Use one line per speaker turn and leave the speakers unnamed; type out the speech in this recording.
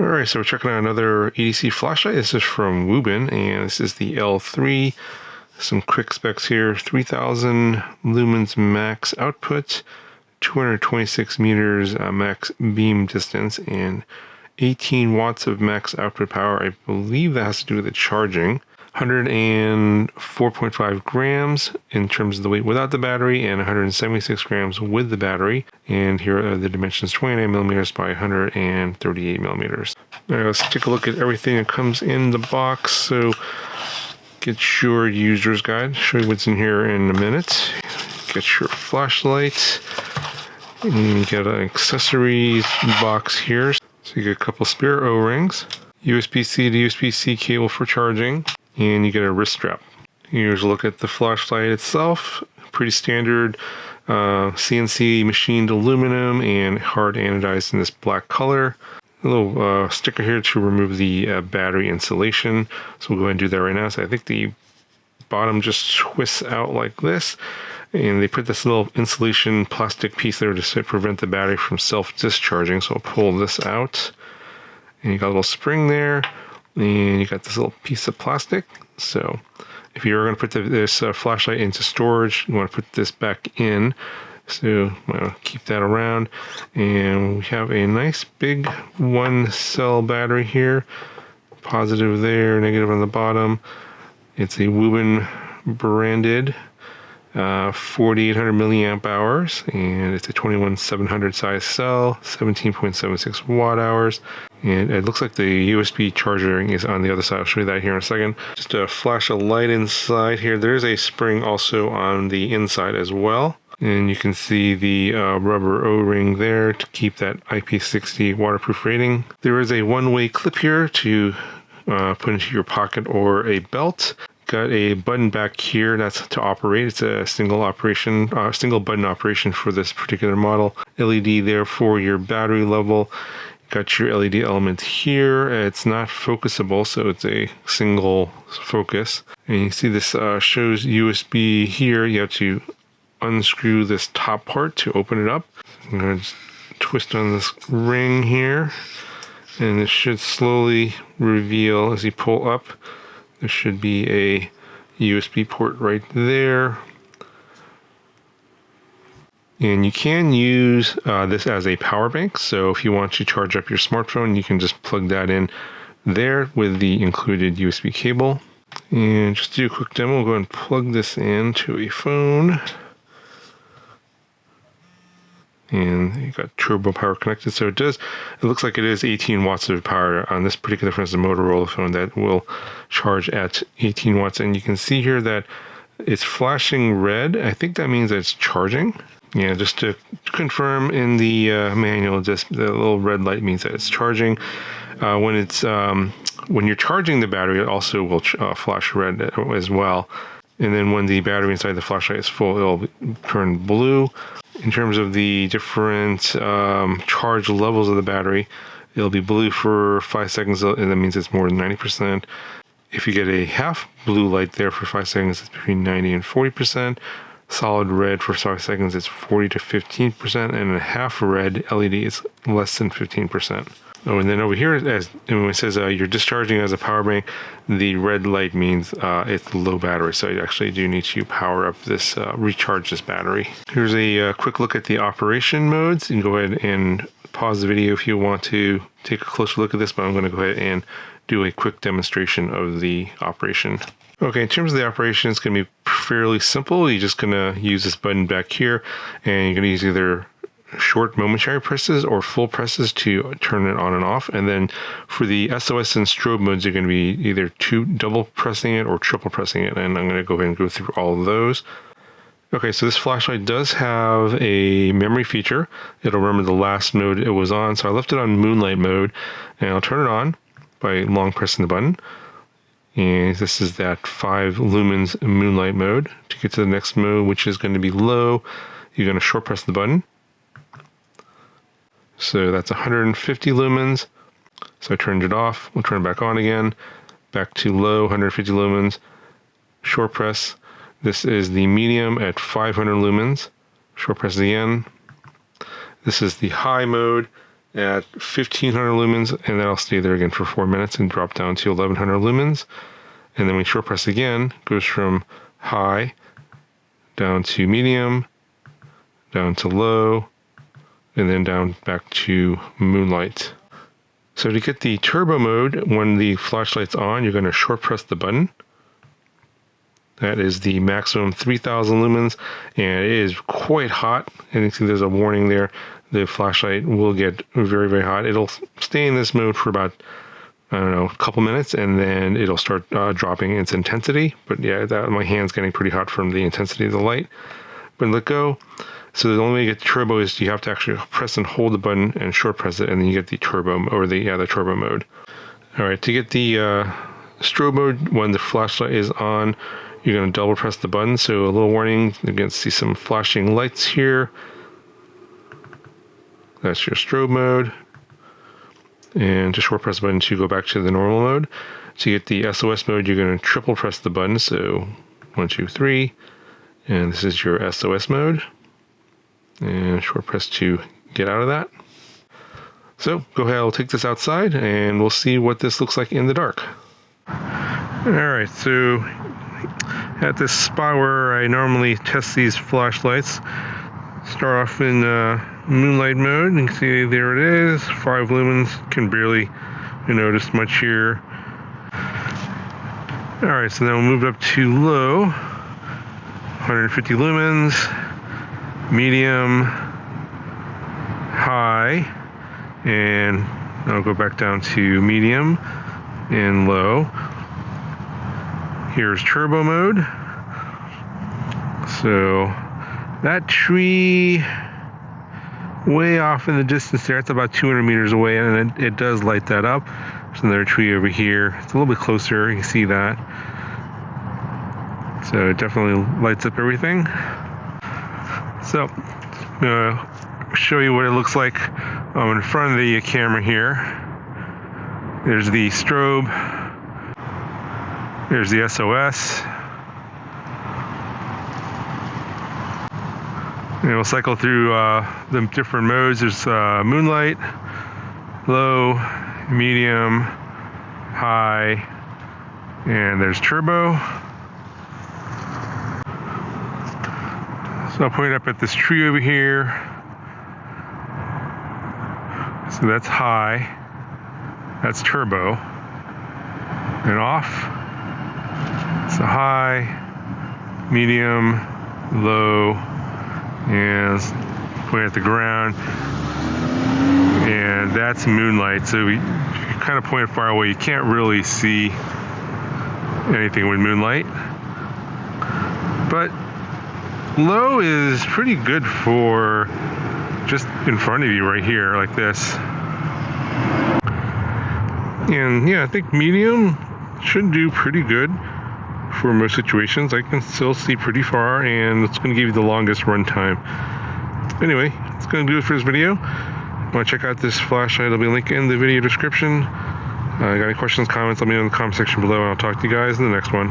Alright, so we're checking out another EDC flashlight. This is from Wuben, and this is the L3. Some quick specs here. 3000 lumens max output, 226 meters max beam distance, and 18 watts of max output power. I believe that has to do with the charging. 104.5 grams in terms of the weight without the battery, and 176 grams with the battery. And here are the dimensions: 29 millimeters by 138 millimeters. All right, let's take a look at everything that comes in the box. So get your user's guide. Show you what's in here in a minute. Get your flashlight. And you get an accessories box here. So you get a couple spare O-rings, USB-C to USB-C cable for charging, and you get a wrist strap. Here's a look at the flashlight itself. Pretty standard CNC machined aluminum and hard anodized in this black color. A little sticker here to remove the battery insulation. So we'll go ahead and do that right now. So I think the bottom just twists out like this. And they put this little insulation plastic piece there to prevent the battery from self-discharging. So I'll pull this out. And you got a little spring there. And you got this little piece of plastic. So if you're going to put this flashlight into storage, you want to put this back in. So I'm going to keep that around. And we have a nice big 1-cell battery here. Positive there, negative on the bottom. It's a Wuben branded 4800 milliamp hours, and it's a 21700 size cell, 17.76 watt hours. And it looks like the USB charging is on the other side. I'll show you that here in a second. Just to flash a light inside here, there's a spring also on the inside as well. And you can see the rubber O-ring there to keep that IP60 waterproof rating. There is a one-way clip here to put into your pocket or a belt. Got a button back here that's to operate. It's a single button operation for this particular model. LED there for your battery level. Got your LED element here. It's not focusable, so it's a single focus. And you see this shows USB here. You have to unscrew this top part to open it up. I'm going to twist on this ring here, and it should slowly reveal as you pull up. There should be a USB port right there. And you can use this as a power bank. So if you want to charge up your smartphone, you can just plug that in there with the included USB cable. And just to do a quick demo, we'll go ahead and plug this into a phone. And you got turbo power connected, so it looks like it is 18 watts of power on this particular, for instance, Motorola phone that will charge at 18 watts. And you can see here that it's flashing red. I think that means that it's charging. Yeah, just to confirm in the manual, just the little red light means that it's charging. When you're charging the battery, it also will flash red as well. And then when the battery inside the flashlight is full, it'll turn blue. In terms of the different charge levels of the battery, it'll be blue for 5 seconds, and that means it's more than 90%. If you get a half blue light there for 5 seconds, it's between 90 and 40%. Solid red for 5 seconds, it's 40 to 15%, and a half red LED is less than 15%. Oh, and then over here, when it says you're discharging as a power bank, the red light means it's low battery. So you actually do need to power up this, recharge this battery. Here's a quick look at the operation modes. You can go ahead and pause the video if you want to take a closer look at this, but I'm going to go ahead and do a quick demonstration of the operation. Okay, in terms of the operation, it's going to be fairly simple. You're just going to use this button back here, and you're going to use either short momentary presses or full presses to turn it on and off. And then for the SOS and strobe modes, you're going to be either double pressing it or triple pressing it. And I'm going to go ahead and go through all of those. Okay, so this flashlight does have a memory feature. It'll remember the last mode it was on. So I left it on moonlight mode, and I'll turn it on by long pressing the button. And this is that 5 lumens moonlight mode. To get to the next mode, which is going to be low, you're going to short press the button. So that's 150 lumens. So I turned it off. We'll turn it back on again. Back to low, 150 lumens. Short press. This is the medium at 500 lumens. Short press again. This is the high mode at 1500 lumens, and that'll stay there again for 4 minutes and drop down to 1100 lumens. And then we short press again, goes from high down to medium, down to low, and then down back to moonlight. So to get the turbo mode, when the flashlight's on, you're going to short press the button. That is the maximum 3000 lumens, and it is quite hot. And you can see there's a warning there. The flashlight will get very, very hot. It'll stay in this mode for about, I don't know, a couple minutes, and then it'll start dropping its intensity. But yeah, my hand's getting pretty hot from the intensity of the light. But let go. So the only way to get the turbo is you have to actually press and hold the button and short press it, and then you get the turbo, or the turbo mode. All right, to get the strobe mode when the flashlight is on, you're going to double press the button. So a little warning, you're going to see some flashing lights here. That's your strobe mode. And to short press the button to go back to the normal mode. To get the SOS mode, you're going to triple press the button. So 1, 2, 3. And this is your SOS mode. And short press to get out of that. So go ahead, I'll take this outside and we'll see what this looks like in the dark. Alright, so at this spot where I normally test these flashlights, start off in moonlight mode. You can see there it is, 5 lumens, can barely notice much here. Alright, so then we'll move up to low, 150 lumens, medium, high, and I'll go back down to medium and low. Here's turbo mode. So that tree way off in the distance there, it's about 200 meters away, and it does light that up. There's another tree over here. It's a little bit closer, you can see that. So it definitely lights up everything. So I'm going to show you what it looks like in front of the camera here. There's the strobe. There's the SOS. And we'll cycle through the different modes. There's moonlight, low, medium, high, and there's turbo. So I'll point up at this tree over here. So that's high. That's turbo. And off. So high, medium, low, and point at the ground. And that's moonlight. So you kind of point far away. You can't really see anything with moonlight. But low is pretty good for just in front of you right here, like this. And yeah, I think medium should do pretty good for most situations. I can still see pretty far, and it's going to give you the longest run time. Anyway, it's going to do it for this video. If you want to check out this flashlight, there'll be a link in the video description. Got any questions, comments, let me know in the comment section below, and I'll talk to you guys in the next one.